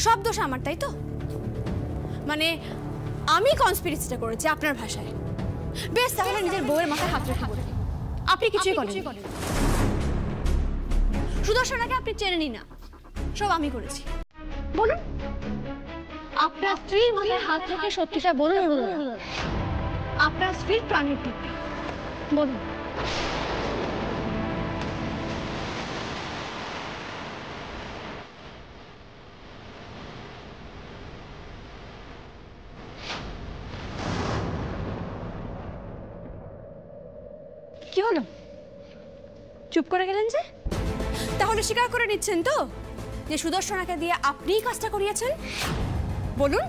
সব দোষ আমার, তাই তো? মানে আমি কনস্পিরেসিটা করেছি আপনার ভাষায়। বেশ, তাহলে নিজের বউয়ের মাথায় হাত রেখে বলুন আপনি কিছুই করেননি। সুদর্শনাকে আপনি চেনেনই না, সব আমি করেছি। বলুন, আপনার স্ত্রীর মাথায় হাত রেখে সত্যিটা বলুন। আপনার স্ত্রীর প্রাণের টুকরি বলুন। কি হলো, চুপ করে গেলেন যে? তাহলে স্বীকার করে নিচ্ছেন তো যে সুদর্শনাকে দিয়ে আপনিই কাজটা করিয়েছেন? বলুন,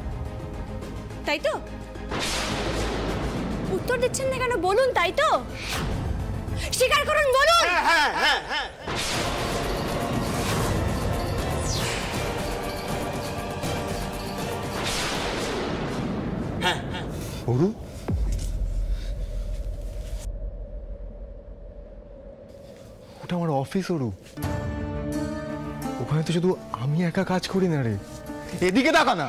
তাই তো? উত্তর দিচ্ছেন না কেন? বলুন, তাই তো? স্বীকার করুন, বলুন। অরু, ওটা আমার অফিস। অরু, ওখানে তো শুধু আমি একা কাজ করি না রে। এদিকে দেখা না,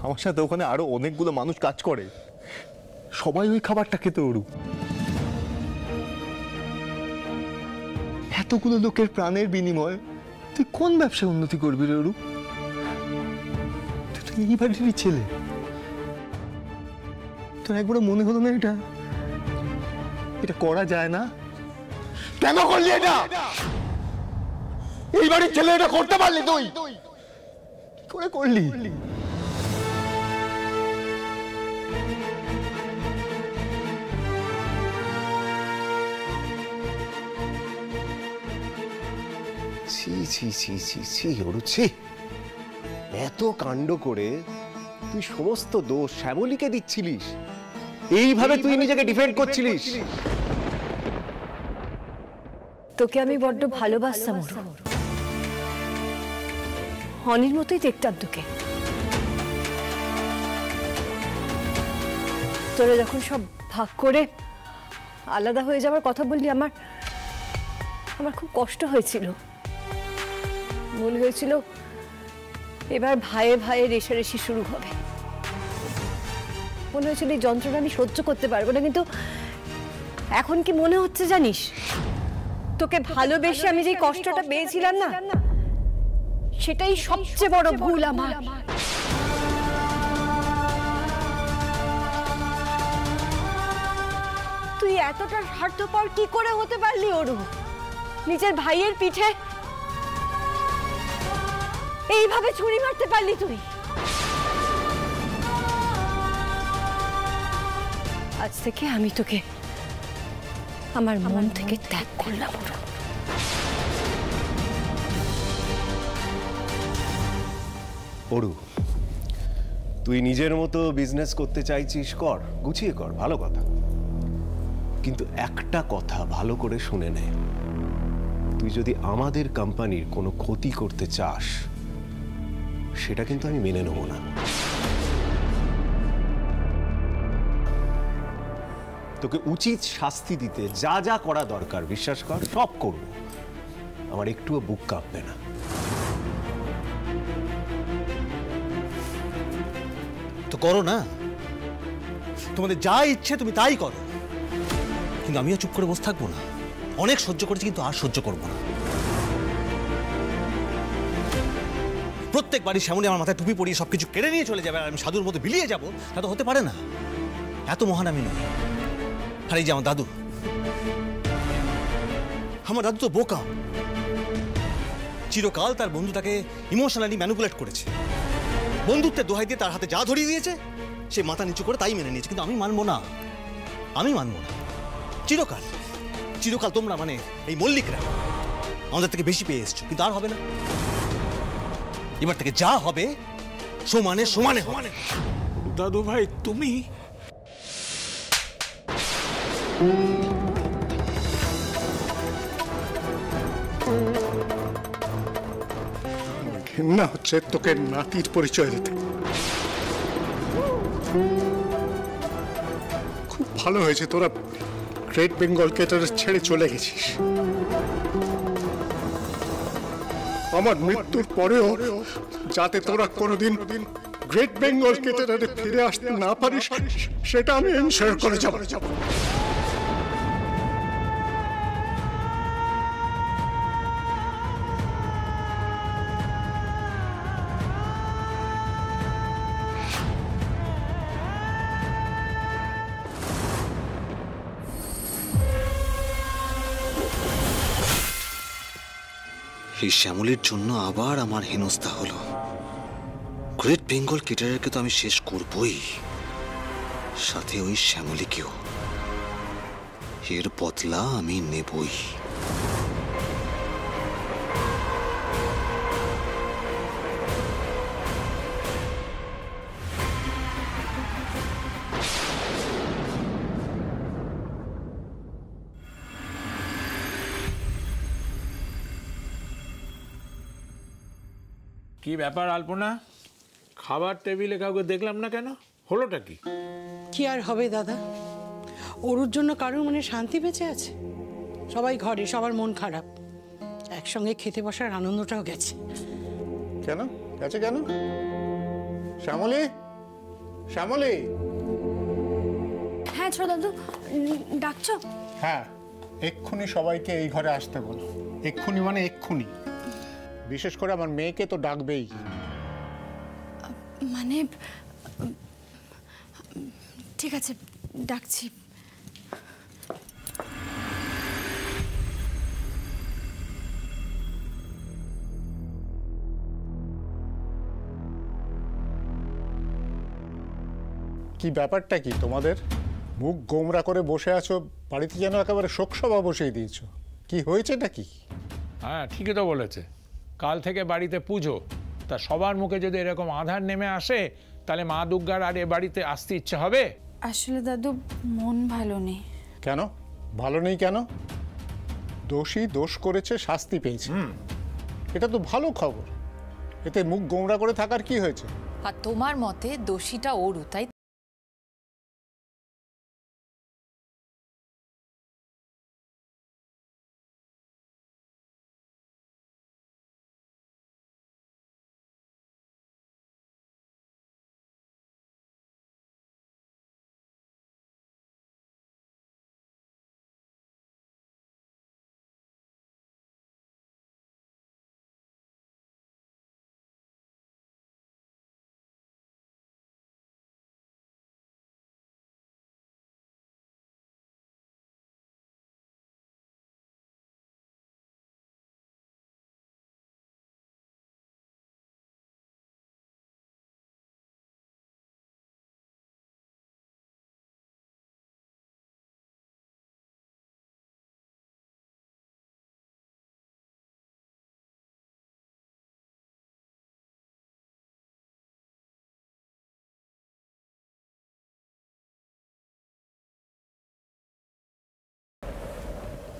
আমার সাথে ওখানে আরো অনেকগুলো মানুষ কাজ করে, সবাই ওই খাবারটা খেতে। অরু, এতগুলো লোকের প্রাণের বিনিময়ে তুই কোন ব্যবসায় উন্নতি করবি রে? অরু, তুই তো এই বাড়িরই ছেলে, তোর একবার মনে হলো না এটা এটা করা যায় না? কেন করলি এটা? এই বাড়ির ছেলে এটা করতে পারলি তুই? কি করে করলি? ছি ছি ছি ছি ছি অরু, ছি। এত কাণ্ড করে তুই সমস্ত দোষ শ্যামলীকে দিচ্ছিলিস, এইভাবে তুই নিজেকে ডিফেন্ড করছিলিস। তোকে আমি বড্ড ভালোবাসতাম, অনির মতোই দেখতাম তোকে। তোরা যখন সব ভাগ করে আলাদা হয়ে যাওয়ার কথা বললি, আমার খুব কষ্ট হয়েছিল। মনে হয়েছিল এবার ভাইয়ে ভাইয়ে রেষারেষি শুরু হবে। মনে হয়েছিল এই যন্ত্রণা আমি সহ্য করতে পারবো না, কিন্তু এখন কি মনে হচ্ছে জানিস, তোকে ভালোবেসে আমি যে কষ্টটা পেয়েছিলাম না, সেটাই সবচেয়ে বড় ভুল আমার। তুই এতটা স্বার্থপর কি করে হতে পারলি অরু? নিজের ভাইয়ের পিঠে এইভাবে ছুরি মারতে পারলি তুই? আজ থেকে আমি তোকে আমার মন থেকে ত্যাগ করলাম। অরু, তুই নিজের মতো বিজনেস করতে চাইছিস, কর, গুছিয়ে কর, ভালো কথা। কিন্তু একটা কথা ভালো করে শুনে নে, তুই যদি আমাদের কোম্পানির কোনো ক্ষতি করতে চাস, সেটা কিন্তু আমি মেনে নেব না। তোকে উচিত শাস্তি দিতে যা যা করা দরকার, বিশ্বাস কর, সব করব। আমার একটুও বুক কাঁপবে না। তো করো না, তোমাদের যা ইচ্ছে তুমি তাই করো, কিন্তু আমিও চুপ করে বসে থাকবো না। অনেক সহ্য করেছি, কিন্তু আর সহ্য করবো না। প্রত্যেক বাড়ি শ্যামলী আমার মাথায় টুপি পরিয়ে সবকিছু কেড়ে নিয়ে চলে যাবে, আর আমি সাধুর মতো বিলিয়ে যাবো, তা তো হতে পারে না। এত মহান আমি নই। আর এই যে আমার দাদু তো বোকা। চিরকাল তার বন্ধু তাকে ইমোশনালি ম্যানিপুলেট করেছে, বন্ধুত্বের দোহাই দিয়ে তার হাতে যা ধরিয়ে দিয়েছে, সে মাথা নিচু করে তাই মেনে নিয়েছে। কিন্তু আমি মানবো না, আমি মানবো না। চিরকাল চিরকাল তোমরা, মানে এই মল্লিকরা, আমাদের থেকে বেশি পেয়ে এসছো, কিন্তু আর হবে না। এবার থেকে যা হবে সমানে সমানে হবে। দাদু ভাই, তুমি ঘৃণা হচ্ছে তোকে নাতির পরিচয় দিতে। খুব ভালো হয়েছে তোরা গ্রেট বেঙ্গল ক্যাটারার ছেড়ে চলে গেছিস। আমার মৃত্যুর পরেও যাতে তোরা কোনোদিন গ্রেট বেঙ্গল ক্যাটেরারে ফিরে আসতে না পারিস সেটা আমি এনশিওর করে যাব। এই শ্যামলীর জন্য আবার আমার হেনস্থা হলো। গ্রেট বেঙ্গল ক্যাটারারকে তো আমি শেষ করবই, সাথে ওই শ্যামলীকেও। এর বদলা আমি নেবই। কি ব্যাপার আলপনা, খাবার টেবিলে কাউকে দেখলাম না কেন? হলোটা কি? কি আর হবে দাদা, ওর জন্য কারোর মনে শান্তি বেঁচে আছে? সবাই ঘরে, সবার মন খারাপ, একসঙ্গে খেতে বসার আনন্দটাও গেছে। কেন গেছে কেন? শ্যামলী, শ্যামলী। হ্যাঁ ছোট দাদু, ডাকছো? হ্যাঁ, এক্ষুনি সবাইকে এই ঘরে আসতে বলো। এক্ষুনি মানে এক্ষুনি। বিশেষ করে আমার মেয়েকে তো ডাকবেই। মানে ঠিক আছে, ডাকছি। কি ব্যাপারটা কি তোমাদের? মুখ গোমরা করে বসে আছো, বাড়িতে যেন একেবারে শোকসভা বসিয়ে দিয়েছো। কি হয়েছে নাকি? হ্যাঁ ঠিকই তো বলেছে, কাল থেকে বাড়িতে পুজো। তা সবার মুখে যদি এরকম আধার নেমে আসে তাহলে মা দুর্গার আর এ বাড়িতে আসতে ইচ্ছে হবে? আসলে দাদু মন ভালো নেই। কেন ভালো নেই কেন? দোষী দোষ করেছে, শাস্তি পেয়েছে, এটা তো ভালো খবর। এতে মুখ গোমরা করে থাকার কি হয়েছে? আর তোমার মতে দোষীটা ওরু, তাই?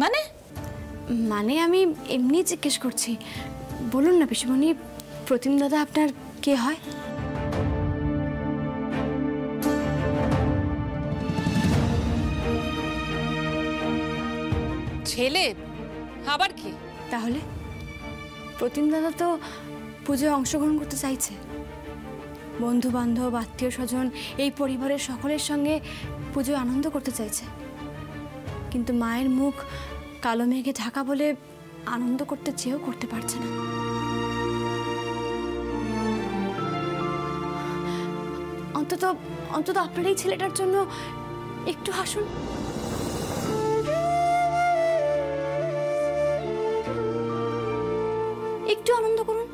মানে মানে আমি এমনি জিজ্ঞেস করছি। বলুন না পিসিমণি, প্রতিম দাদা আপনার কে হয়? ছেলে আবার কি? তাহলে প্রতিম দাদা তো পুজোয় অংশগ্রহণ করতে চাইছে। বন্ধু বান্ধব, আত্মীয় স্বজন, এই পরিবারের সকলের সঙ্গে পুজোয় আনন্দ করতে চাইছে, কিন্তু মায়ের মুখ কালো মেঘে ঢাকা বলে আনন্দ করতে চেয়েও করতে পারছে না। অন্তত অন্তত আপনার এই ছেলেটার জন্য একটু হাসুন। একটু আনন্দ করুন।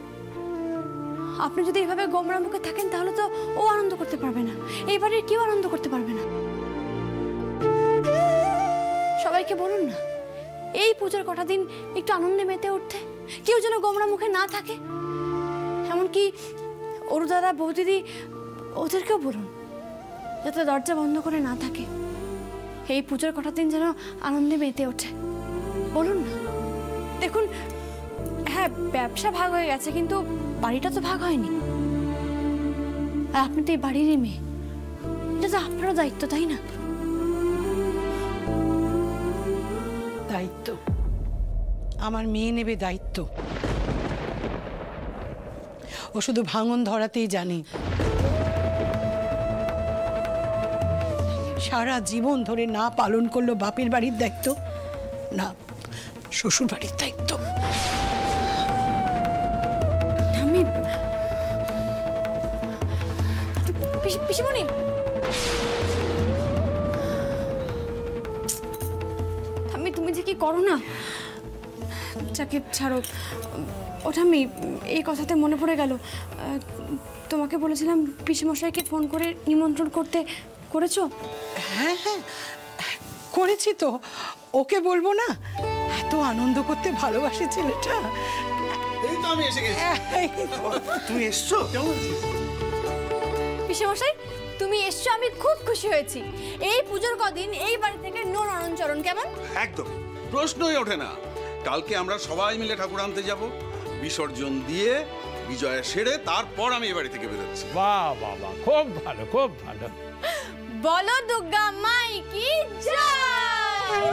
আপনি যদি এভাবে গোমরা মুখে থাকেন তাহলে তো ও আনন্দ করতে পারবে না, এই বাড়ির কেউ আনন্দ করতে পারবে না। সবাইকে বলুন না এই পুজোর কটা দিন একটু আনন্দে মেতে উঠতে, কেউ যেন গোমরা মুখে না থাকে। এমনকি অরু দাদা, বৌদিদি, ওদেরকেও বলুন যাতে দরজা বন্ধ করে না থাকে। এই পুজোর কটা দিন যেন আনন্দে মেতে ওঠে, বলুন না। দেখুন, হ্যাঁ ব্যবসা ভাগ হয়ে গেছে, কিন্তু বাড়িটা তো ভাগ হয়নি। আর আপনি তো এই বাড়িরই মেয়ে, এটা তো আপনারও দায়িত্ব, তাই না? দায়িত্ব? আমার মেয়ে নেবে দায়িত্ব? ও শুধু ভাঙন ধরাতেই জানে। সারা জীবন ধরে না পালন করলো বাপের বাড়ির দায়িত্ব, না শ্বশুর বাড়ির দায়িত্ব। আমি পিসিমণি, তুমি যে কি করো না। যাকে ছাড়ো, ওটা আমি এই কথাতে মনে পড়ে গেল। তোমাকে বলেছিলাম পিসিমশাইকে ফোন করে নিমন্ত্রণ করতে, করেছো? হ্যাঁ হ্যাঁ করেছি তো, ওকে বলবো না? এত আনন্দ করতে ভালোবাসে ছেলেটা। এই তো আমি এসে গেছি। তুমি এসছো? কেমন আছিস? পিসিমশাই তুমি এসছো, আমি খুব খুশি হয়েছি। এই পুজোর কদিন এই বাড়ি থেকে নো নরণচরণ, কেমন? একদম প্রশ্নই ওঠে না। কালকে আমরা সবাই মিলে ঠাকুর আনতে যাব, বিসর্জন দিয়ে বিজয়া সেরে তারপর আমি এই বাড়ি থেকে বেরোচ্ছি। বাহ বাহ বাহ, খুব ভালো খুব ভালো। বলো দুর্গা মাই কি জয়।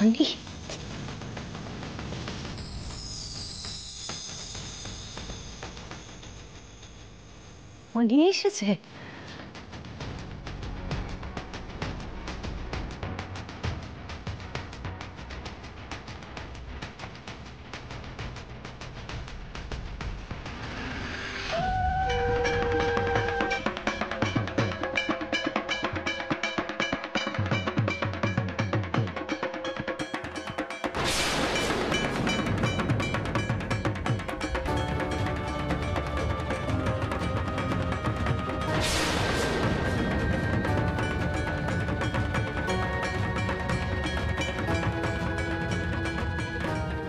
অনি, অনি এসেছে?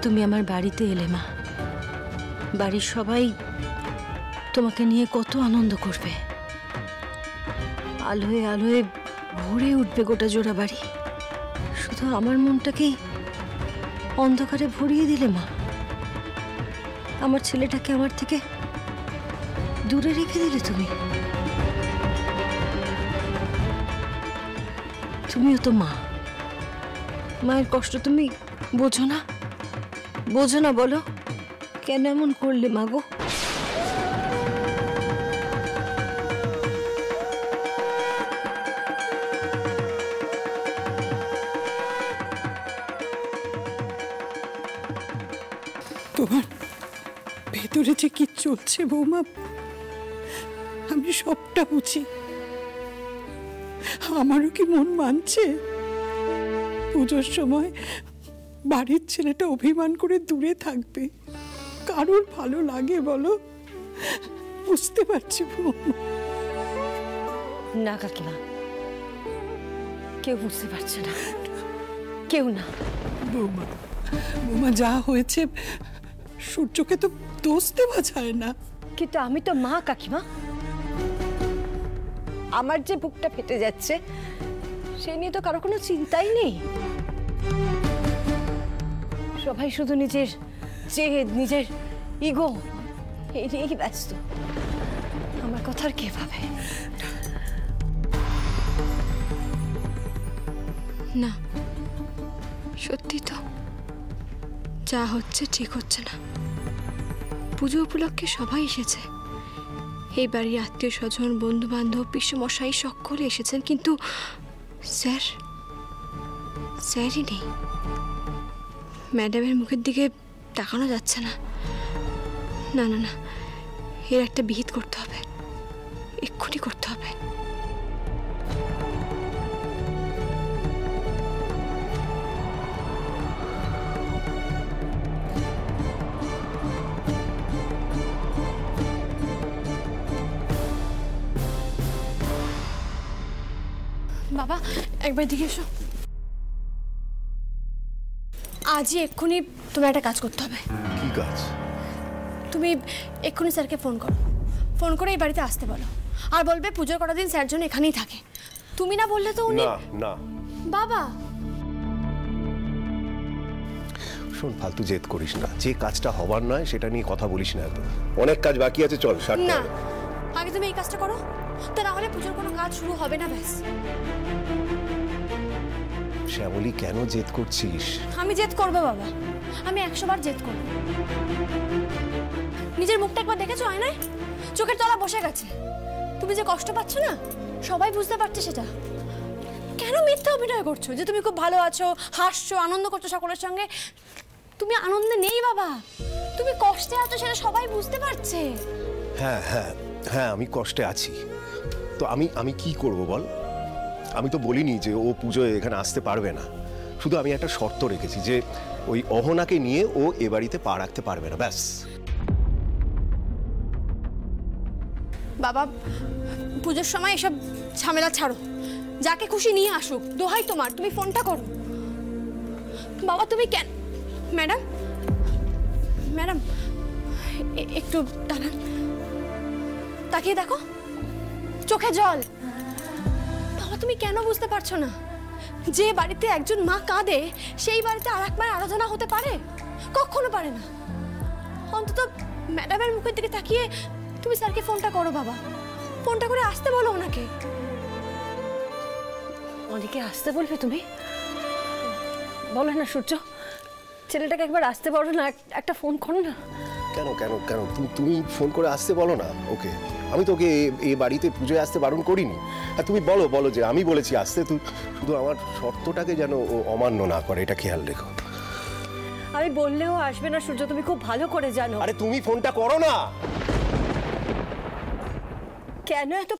তুমি আমার বাড়িতে এলে মা, বাড়ির সবাই তোমাকে নিয়ে কত আনন্দ করবে। আলোয় আলোয় ভরে উঠবে গোটা জোড়া বাড়ি। শুধু আমার মনটাকেই অন্ধকারে ভরিয়ে দিলে মা। আমার ছেলেটাকে আমার থেকে দূরে রেখে দিলে তুমি। তুমিও তো মা, মায়ের কষ্ট তুমি বোঝো না? বোঝো না বলো, কেন এমন করলে মা গো? তোমার ভেতরে যে কি চলছে বৌমা, আমি সবটা বুঝি। আমারও কি মন মানছে? পুজোর সময় বাড়ির ছেলেটা অভিমান করে দূরে থাকবে, কারোর ভালো লাগে বলো? বুঝতে পারছি বৌমা। না কাকিমা, কেউ বুঝতে পারছে না, কেউ না। বৌমা, বৌমা যা হয়েছে সূর্যকে তো দোষ দেওয়া যায় না। কিন্তু আমি তো মা কাকিমা, আমার যে বুকটা ফেটে যাচ্ছে সে নিয়ে তো কারো কোনো চিন্তাই নেই। সবাই শুধু নিজের জেদ, নিজের ইগো এই নিয়েই ব্যস্ত। আমার কথার কে ভাবে? না, সত্যি তো যা হচ্ছে ঠিক হচ্ছে না। পুজো উপলক্ষে সবাই এসেছে, এই বাড়ির আত্মীয় স্বজন, বন্ধু বান্ধব, পিসমশাই সকলে এসেছেন, কিন্তু স্যারই নেই। ম্যাডামের মুখের দিকে তাকানো যাচ্ছে না। না না না, এর একটা বিহিত করতে হবে, এক্ষুনি করতে হবে। বাবা একবার দিকে এসো। আজই এক্ষুনি তোমার একটা কাজ করতে হবে। কি কাজ? তুমি এক্ষুনি স্যারকে ফোন করো, ফোন করে এই বাড়িতে আসতে বলো, আর বলবে পুজোর কটা দিন স্যার জন্য এখানেই থাকে। তুমি না বললে তো উনি। না না বাবা শোন, ফালতু জেদ করিস না। যে কাজটা হবার নয় সেটা নিয়ে কথা বলিস না। এত অনেক কাজ বাকি আছে, চল। না, আগে তুমি এই কাজটা করো, তা না হলে পুজোর কোনো কাজ শুরু হবে না। ব্যাস। শ্যামলী, কেন জেদ করছিস? আমি জেদ করবো বাবা, আমি 100 বার জেদ করবো। নিজের মুখটা একবার দেখেছো আয়নায়? চোখের তলা বসে গেছে। তুমি যে কষ্ট পাচ্ছ না, সবাই বুঝতে পারছে সেটা। কেন মিথ্যা অভিনয় করছো যে তুমি খুব ভালো আছো, হাসছো, আনন্দ করছো সকলের সঙ্গে? তুমি আনন্দে নেই বাবা, তুমি কষ্টে আছো, সেটা সবাই বুঝতে পারছে। হ্যাঁ হ্যাঁ হ্যাঁ, আমি কষ্টে আছি। তো আমি কি করব বল? আমি তো বলিনি যে ও পুজোয় এখানে আসতে পারবে না। শুধু আমি একটা শর্ত রেখেছি যে ওই অহনাকে নিয়ে ও এ বাড়িতে পা রাখতে পারবে না, ব্যাস। বাবা পুজোর সময় এসব ঝামেলা ছাড়ো, যাকে খুশি নিয়ে আসুক, দোহাই তোমার, তুমি ফোনটা করো। বাবা তুমি কেন? ম্যাডাম ম্যাডাম একটু দাঁড়ান, তাকিয়ে দেখো, চোখে জল। বাবা তুমি কেন বুঝতে পারছো না? যে বাড়িতে একজন মা কাঁদে, সেই বাড়িতে আর এক মায়ের আরাধনা হতে পারে? কখনো পারে না। অন্তত ম্যাডামের মুখের দিকে তাকিয়ে তুমি স্যারকে ফোনটা করো বাবা, ফোনটা করে আসতে বলো ওনাকে। অনেকে আসতে বলবে? তুমি বলো না সূর্য, ছেলেটাকে একবার আসতে বলো না, একটা ফোন করো না। কেন কেন কেন তুমি ফোন করে আসতে বলো না ওকে। আমি তোকে এই বাড়িতে পুজোয় আসতে বারণ করিনি। আর তুমি বলো যে আমি বলেছি আসতে। তুই শুধু আমার শর্তটাকে যেন ও অমান্য না করে, এটা খেয়াল রেখো। আমি বললেও আসবে না সূর্য, তুমি খুব ভালো করে জানো। আরে তুমি ফোনটা করো না। কেন এত?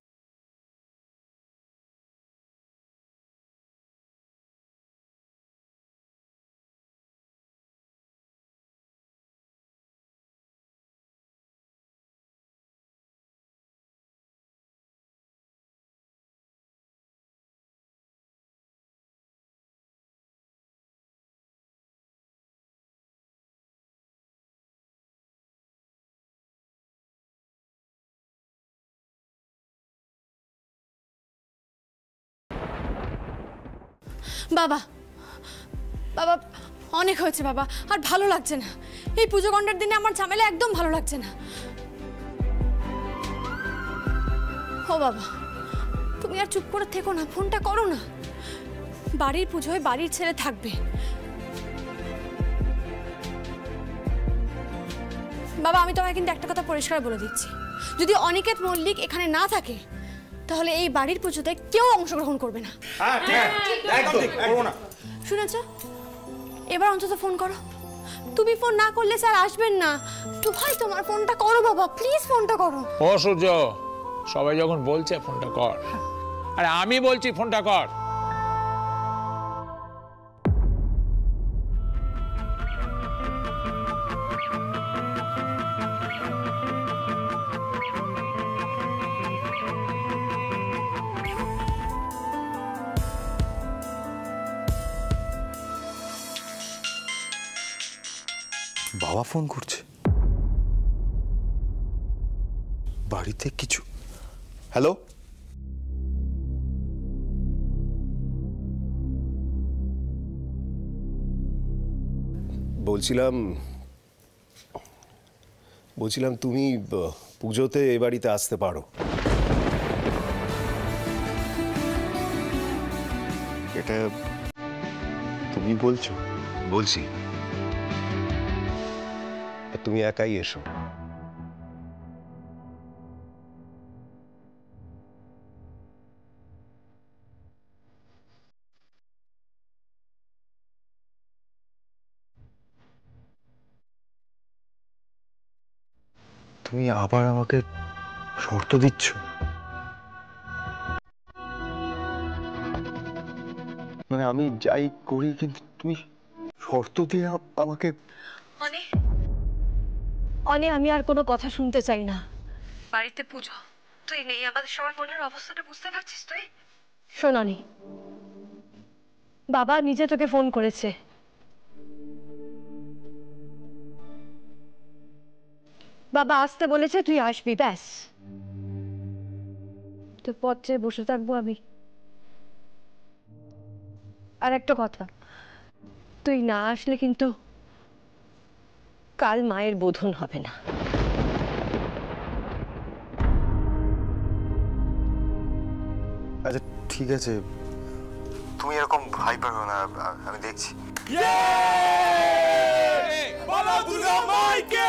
বাবা বাবা অনেক হয়েছে বাবা, আর ভালো লাগছে না। এই পুজো গন্ডার দিনে আমার ঝামেলা একদম ভালো লাগছে না। ও বাবা তুমি আর চুপ করে থেকো না, ফোনটা করো না। বাড়ির পুজোয় বাড়ির ছেলে থাকবে। বাবা আমি তোমায় কিন্তু একটা কথা পরিষ্কার বলে দিচ্ছি, যদি অনিকেত মল্লিক এখানে না থাকে, তাহলে এই বাড়ির পুজোতে কেউ অংশগ্রহণ করবে না। শুনেছ? এবার অন্তত ফোন করো। তুমি ফোন না করলে স্যার আসবেন না। ভাই তোমার ফোনটা করো বাবা, প্লিজ ফোনটা করো। ও সূর্য, সবাই যখন বলছে ফোনটা কর, আরে আমি বলছি ফোনটা কর। বাবা ফোন করছে, বাড়িতে কিছু। হ্যালো, বলছিলাম তুমি পুজোতে এ বাড়িতে আসতে পারো। এটা তুমি বলছো? বলছি। তুমি একাই এসো। তুমি আবার আমাকে শর্ত দিচ্ছ? মানে আমি যাই করি কিন্তু তুমি শর্ত দিয়ে আমাকে। অনে আমি আর কোনো কথা শুনতে চাই না। বাড়িতে পুজো, তুই নেই, আমাদের সবার মনের অবস্থাটা বুঝতে পারছিস তুই? শোন অনি, বাবা নিজে তোকে ফোন করেছে। বাবা আসতে বলেছে, তুই আসবি, ব্যাস। তো পথ চেয়ে বসে থাকবো আমি? আর একটা কথা, তুই না আসলে কিন্তু কাল মায়ের বোধন হবে না। আচ্ছা ঠিক আছে, তুমি এরকম ভাই পারো না, আমি দেখছি। বলো দুর্গা মাইকে।